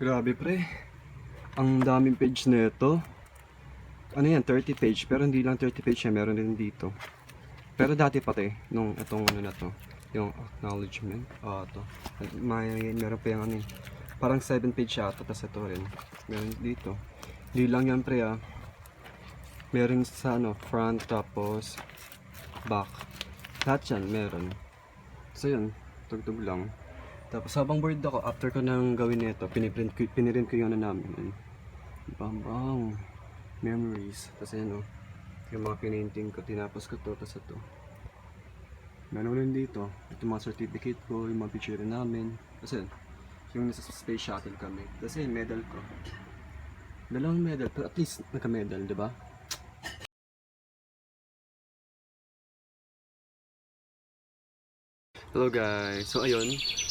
Grabe pre, ang daming page nito. Ano yan, 30 page, pero hindi lang 30 page yan, meron din dito. Pero dati pati, nung itong ano na to, yung acknowledgement, to. Meron pa yung ano eh, parang 7 page yata, tas ito rin, meron dito. Hindi lang yan pre meron sa ano, front, tapos back. Lahat yan, meron. So yun, tugtog lang. Tapos habang bored ako, after ko nang gawin nito, piniprint ko yung ano namin. Bang memories. Tapos yun yung mga pinainting ko, tinapos ko to, tapos ito. Meron rin dito, ito mga certificate ko, yung mga picture namin. Tapos yun, yung nasa space shuttle kami. Tapos yun, medal ko. Dalawang medal, pero at least nagka-medal, diba? Hello guys, so ayun,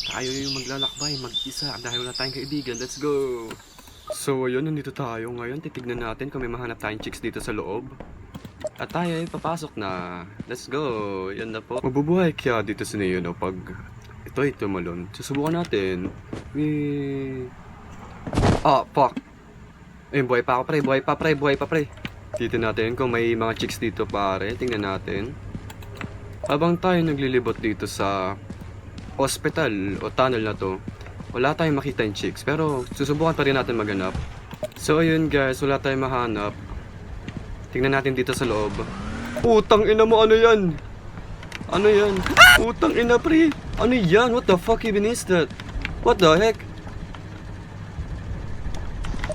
tayo yung maglalakbay mag-isa dahil wala tayong kaibigan, let's go! So ayun, nandito tayo ngayon, titignan natin kung may mahanap tayong chicks dito sa loob. At tayo ay papasok na, let's go! Yan na po. Mabubuhay kaya dito sa Neo, no, pag ito ay tumalon. Susubukan natin. Fuck! Ayun, buhay pa ako pre, buhay pa pre. Titignan natin kung may mga chicks dito pare, tingnan natin. Habang tayo naglilibot dito sa hospital o tunnel na to, wala tayong makita yung chicks, pero susubukan pa rin natin maghanap. So ayun guys, wala tayong mahanap. Tingnan natin dito sa loob. Putang ina mo, ano yan? Ano yan? Putang ina pre, ano yan? What the fuck even is that? What the heck?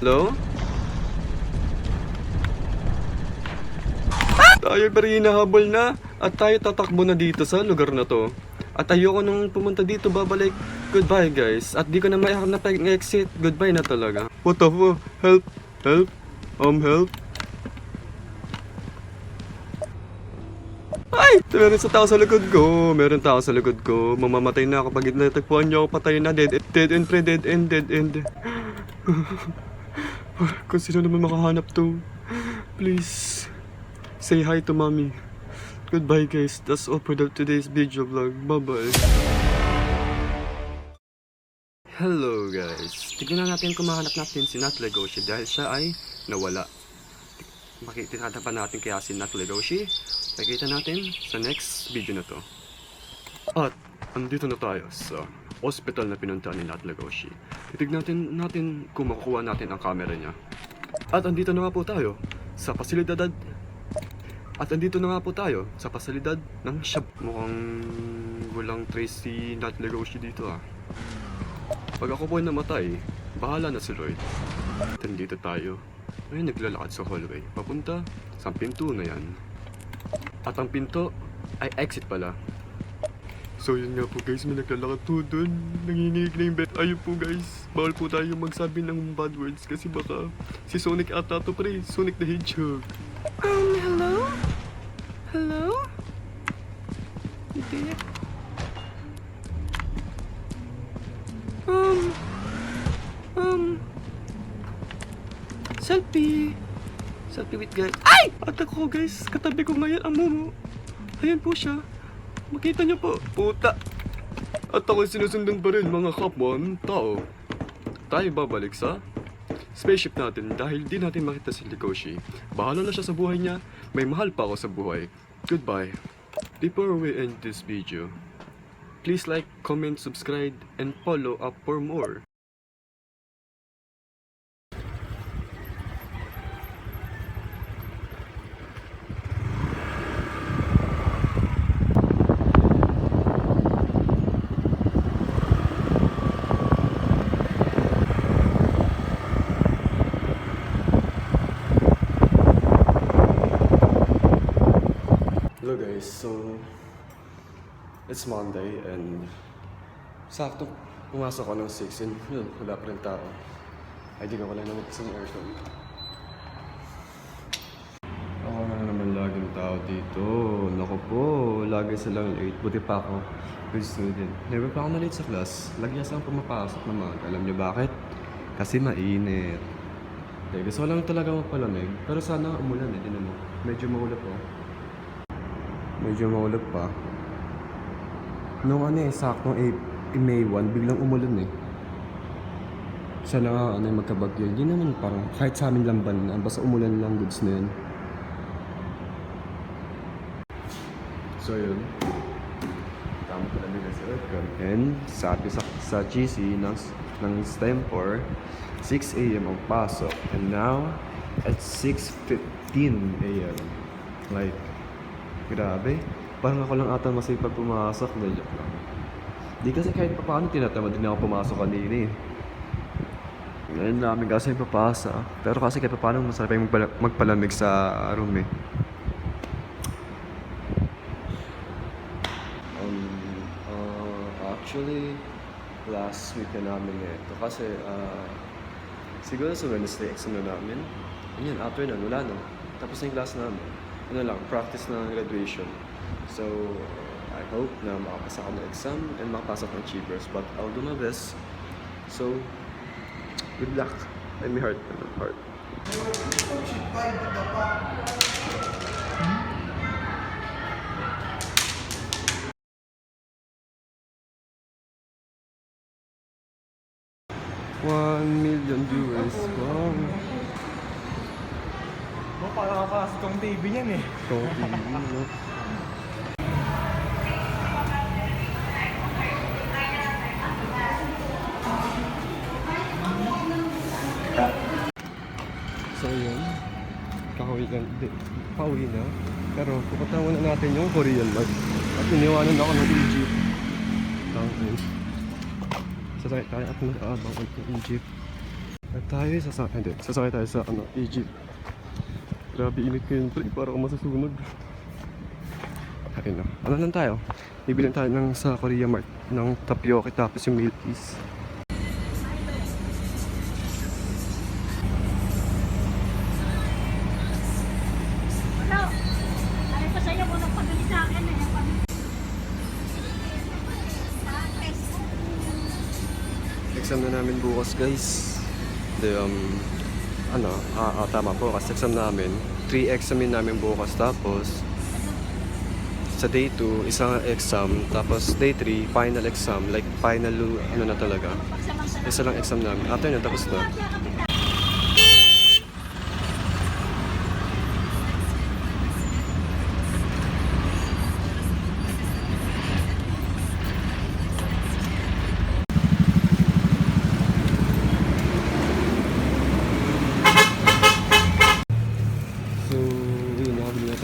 Hello? Tayo pa rin hinahabol na. At tayo tatakbo na dito sa lugar na to. At ayoko nung pumunta dito, babalik. Goodbye guys. At di ko na exit. Goodbye na talaga. What the fuck? Help? Help? Help? Ay! Meron sa tao sa likod ko. Meron tao sa likod ko. Mamamatay na ako pag natagpuan niyo ako. Patay na. Dead end pre. Dead end. Kung sino naman makahanap to. Please. Say hi to mommy. Goodbye guys, that's all for today's video vlog. Bye bye. Hello guys, tignan natin kung mahanap natin si Nat Legoshi dahil siya ay nawala. Makikita pa natin kaya si Nat Legoshi. Makikita natin sa next video na to. At andito na tayo sa hospital na pinuntahan ni Nat Legoshi. Titignan natin kung makukuha natin ang camera niya. At andito na nga po tayo sa pasilidad. At andito na nga po tayo sa pasilidad ng shop. Mukhang walang trace si Nat Legoshi dito Pag ako po ay namatay, bahala na si Lloyd. At andito tayo. Ay naglalakad sa hallway. Papunta sa pinto na yan. At ang pinto ay exit pala. So yun nga po guys, may naglalakad po dun. Nanginginig na yung bed. Ayun po guys, bawal po tayo magsabi ng bad words kasi baka si Sonic ata to pre. Sonic the Hedgehog. Hello? Hello? Hindi. Selfie. Selfie with guys. Ay! At ako guys, katabi ko ngayon ang Momo. Ayan po siya. Makita niyo po. Puta. At ako sinusundan pa rin mga kapwa ng tao. Tayo babalik sa spaceship natin dahil di natin makita si Legoshi. Bahala na siya sa buhay niya. May mahal pa ako sa buhay. Goodbye. Before we end this video, please like, comment, subscribe, and follow up for more. Hello guys, so it's Monday and sakto pumasok ako ng 6 and yun, wala pa rin tao. Ay di ka wala naman isang aircon. Ako na naman laging tao dito. Naku po, lagi silang late. Buti pa ako, good student. Never pa ako na late sa class. Lagyas ang pumapasok naman. Alam niyo bakit? Kasi mainit. Okay, gusto ko lang talaga mapalamig. Pero sana umulan tinan mo. Medyo maulap po. Medyo maulap pa. Nung saktong May 1, biglang umulan Sana nga ano yung magkabagyo. Hindi naman parang kahit sa amin lang ban na. Basta umulan lang goods na yun. So yun. Tama ko na nila sa webcam. And sabi sa GC ng time for 6 a.m. ang pasok. And now, at 6:15 a.m. Like, grabe. Parang ako lang ata masipag pumasok. Na joke lang. Di kasi kahit pa paano tinatamad din ako pumasok kanina eh. Ngayon namin kasi papasa. Pero kasi kahit pa paano masarap yung magpalamig sa room eh. Actually, last weekend namin ito. Kasi siguro sa Wednesday exam na namin. Yan, after nun, wala na. Tapos na yung class namin. Ano lang, practice na graduation. So, I hope na makapasa ako ng exam and makapasok ng Cheapers. But I'll do my best. So, good luck. Let me heart. Heart. $1 million viewers. Wow. Parang kakasa tong TV niyan eh. So, no? So, yun. Pauwi na. Pero, pupunta muna natin yung Korean Mart. At iniwanan ako ng Egypt. Tangin. Sasakay tayo at mag-aabang ng Egypt. At tayo sasakay tayo sa Egypt. Grabe init ko yun, pre. Para ako masusunog. Ayun na. Ano lang tayo? Bibilin tayo sa Korea Mart ng tapioca tapos yung milkies. Ano? Ano pa sa'yo kung nagpabili sa akin eh. Exam na namin bukas, guys. Tama po kasi exam namin 3 examin namin bukas, tapos sa day 2 isang exam, tapos day 3 final exam, like final na talaga, isa lang exam namin after na tapos na.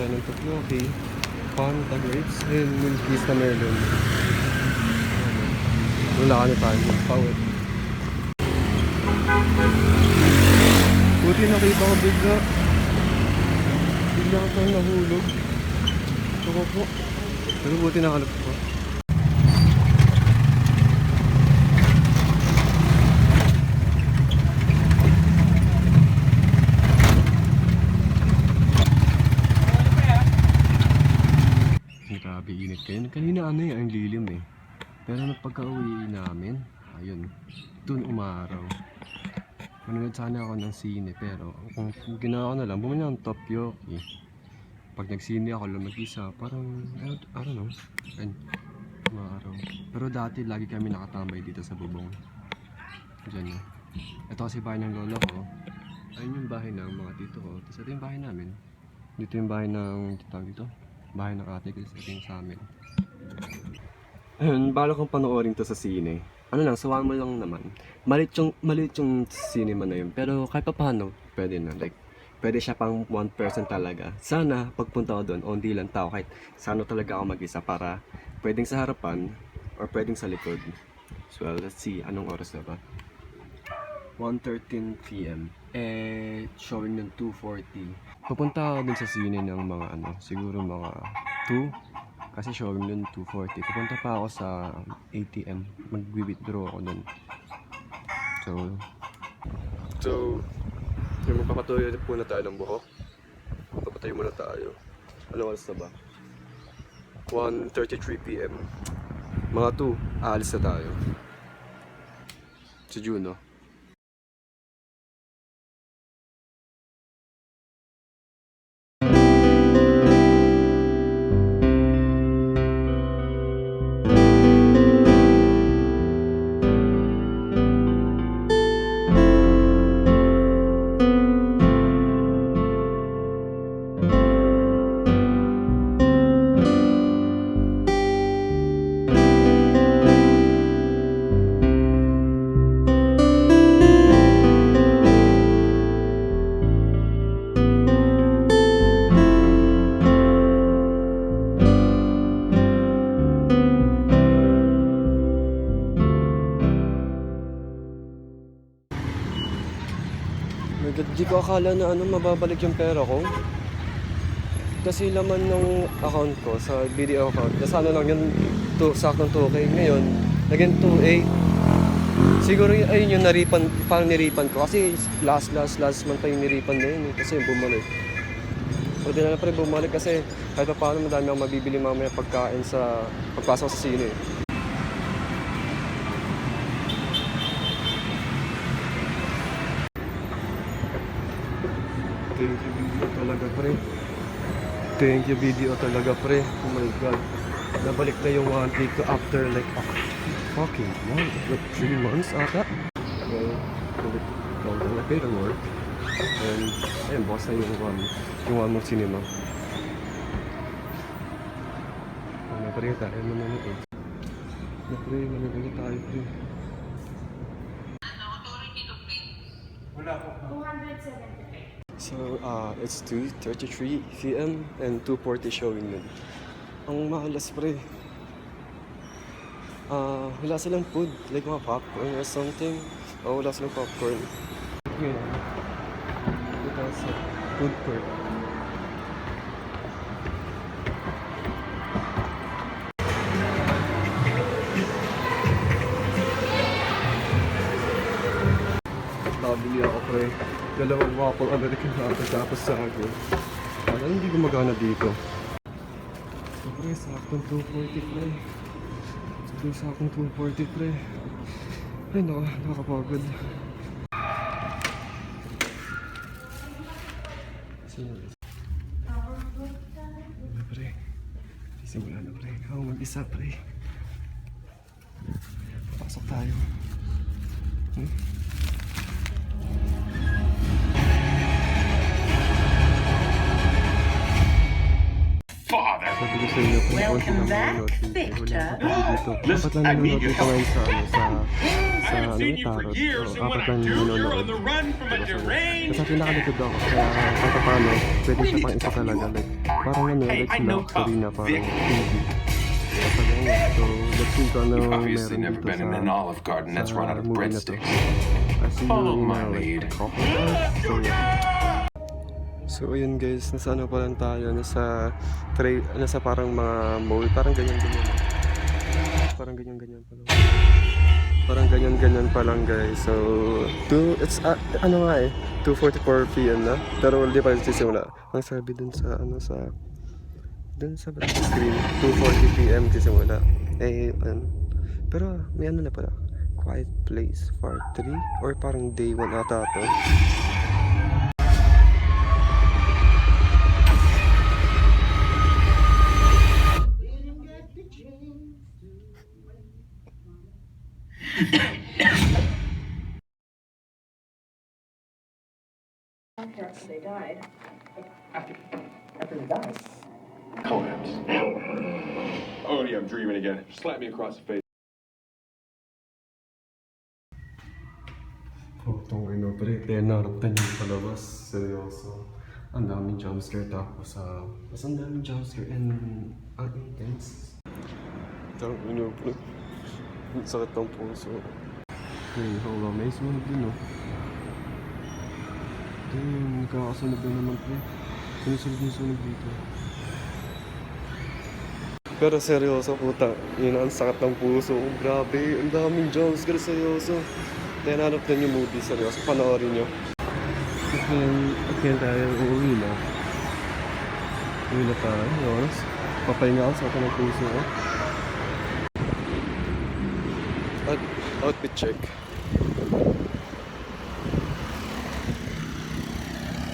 Ng takoyaki, Fanta grapes, and milkies na melon. Wala ka na tayo magpawit. Buti nakita ko bigla. Bigla ka pang nahulog. Ito ko po. Pero buti nakalap ko. Grabe init kayo. Kanina ang lilim eh. Pero pagka-uwi namin, ayun, dun umaraw. Manood sana ako ng sine, pero kung ginawa ko na lang, bumili ako ng tapioca. Pag nagsine ako lang mag-isa, parang, I don't know, and umaraw. Pero dati lagi kami nakatambay dito sa bubong. Diyan na. Ito kasi bahay ng lola ko. Ayun yung bahay ng mga tito ko. Tapos ito yung bahay namin. Dito yung bahay ng titang dito. Bahay ng ate ko, ito yung sa amin. Ayun, bala kong panoorin to sa sine. Ano lang, sawa mo lang naman. Malit yung cinema na yun. Pero kahit pa paano, pwede na. Like, pwede siya pang 1% talaga. Sana, pagpunta ko doon, only lang tao. Kahit sana talaga ako mag-isa para pwedeng sa harapan or pwedeng sa likod. So, let's see, anong oras na ba? 1:13 p.m. Showing ng 2:40. Pupunta ako dun sa sine ng mga siguro mga 2. Kasi showing dun 2:40. Pupunta pa ako sa ATM. Mag-withdraw ako dun. So, yung magpapatuloy po na tayo ng buhok. Papatay muna tayo. Anong oras na ba? 1:33 p.m. Mga 2, aalis na tayo. Si Juno. My God, di ko akala na mababalik yung pera ko. Kasi laman ng account ko sa BDO account, nasa lang yun, saktong 2K. Ngayon, naging 2.8. Siguro ayun yung naripan, parang niripan ko. Kasi last month pa yung niripan na yun. Kasi yung bumalik. O di na pa rin bumalik kasi kahit pa paano madami akong mabibili mamaya pagkain sa pagpasok sa sine. Thank you video talaga pre. Thank you video talaga pre. Oh my god. Nabalik na yung 1K ko after like fucking month, like 3 months ata. Okay, ulit na paperwork. And ayun, boss na yung one more cinema. Napre tayo manonood eh. Napre, manonood tayo pre. Wala po. 273. So, it's 2:33 PM and 2:40 showing nun. Ang mahalas pre. Wala silang food, like mga popcorn or something. Wala silang popcorn. Ngayon, ito sa food court. Nakabili ako pre. Dalawang waffle American waffle tapos sa akin. Parang hindi gumagana dito. So pre, saktong 240 pre. Saktong 240 pre. Ay nakakapagod. Sino is? Pre, simula na pre. Ako mag-isa pre. Papasok tayo. Sabi ko sa inyo, kung konti lang nanonood dito, wala pa tayo dito. Apat lang nanonood dito ngayon sa Tarot. Apat lang nanonood. Kasi pinakalikod ako, kaya kahit paano, pwede siya pang isa talaga. Like, parang like Lux Arena, parang TV. So, let's see kung ano meron Obviously never dito been in an Olive Garden that's run out of movie na to. breadsticks. I see Follow you my na lead. like crocodile. So yeah. So ayun guys, nasa ano pa lang tayo, nasa parang mga mall, parang ganyan-ganyan. Parang ganyan-ganyan pa lang. Parang ganyan-ganyan pa lang guys. So, it's 2:44 PM na. Pero hindi pa rin sisimula. Ang sabi dun sa dun sa screen, 2:40 PM sisimula. Pero may na pala. Quiet Place Part 3 or parang day 1 ata to. After they died. After they died. Collapse. Oh yeah, I'm dreaming again. Slap me across the face. Itong pre, naraptan yung palabas. Seryoso. Ang daming jumpscare tapos ang daming jumpscare and ang intense. Itong pre. Ang sakit ng puso. Okay, hold on. May sumunod din Damn, nakakasunod na naman pre. Sunod dito. Pero seryoso puta, yun ang sakit ng puso. Grabe, ang daming jumpscare, seryoso. Tinanap din yung movie, seryoso. Panoorin nyo. Okay tayo, uuwi na. Uwi na tayo, yun. Papahinga ako sa akin ng puso ko. Outfit check.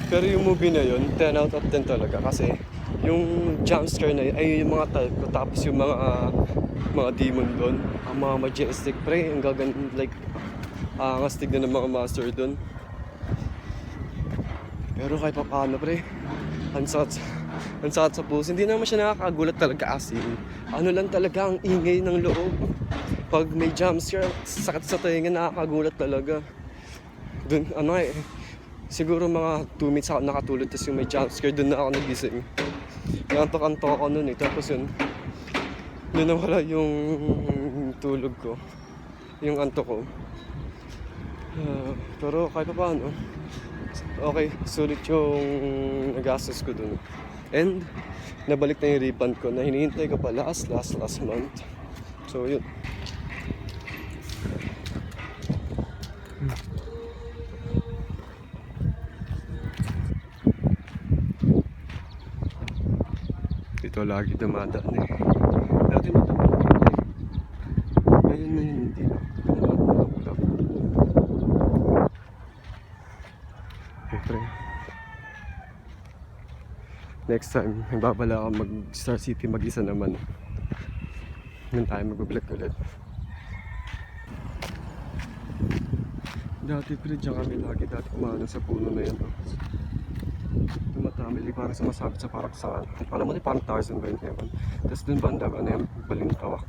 Pero yung movie na yun, 10 out of 10 talaga kasi yung jumpscare na yun ay yung mga type ko, tapos yung mga demon doon, ang mga majestic pre, ang like ang astig na ng mga master doon. Pero kahit pa paano pre, ang sakit sa puso. Hindi naman siya nakakagulat talaga as in. Ano lang talaga ang ingay ng loob. Pag may jumpscare, sakit sa tainga, nakakagulat talaga. Doon, siguro mga 2 minutes ako nakatulog, tapos yung may jumpscare, doon na ako nagising. Nantok-antok ako nun tapos yun, doon nawala yung tulog ko, yung antok ko. Pero kahit pa paano, Okay, sulit yung nagastos ko dun. And, nabalik na yung refund ko na hinihintay ko pa last month. So, yun. Dito lagi dumadaan eh. Dati matamaan eh. Ngayon na yun, hindi na. Pinamatakulap. Siyempre. Next time, nagbabala ako mag-Star City mag-isa naman. Doon tayo mag-vlog ulit. Dati pero dyan kami lagi dati kumano sa puno na yan. Tumatamili para sa masabit sa parang saan. Alam mo na parang Tarzan ba yun ewan. Tapos dun banda ka na yung balintawak.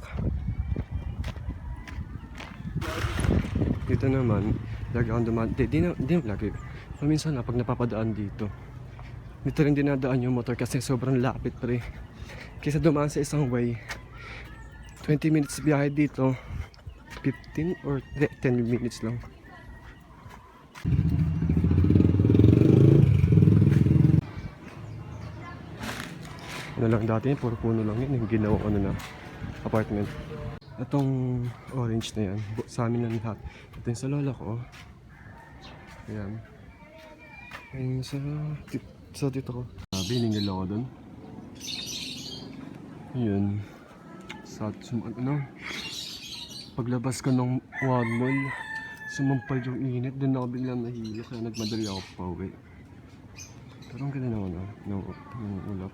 Dito naman, lagi akong dumaan. Di lagi. Paminsan na pag napapadaan dito. Dito rin dinadaan yung motor kasi sobrang lapit pre. Kaysa dumaan sa isang way. 20 minutes biyahe dito. 15 or 10 minutes lang. Ano lang dati, puro puno lang yun. Yung ginawang ano na apartment. Itong orange na yan, sa amin lang lahat. Ito yung sa lola ko. Ayan. Ayan sa dito ko. Biningil ako dun. Ayan. Sa ano, paglabas ko ng one mall, sumampal yung init. Doon ako biglang nahilo kaya nagmadali ako pa uwi. Pero ang ganda naman ng ulap.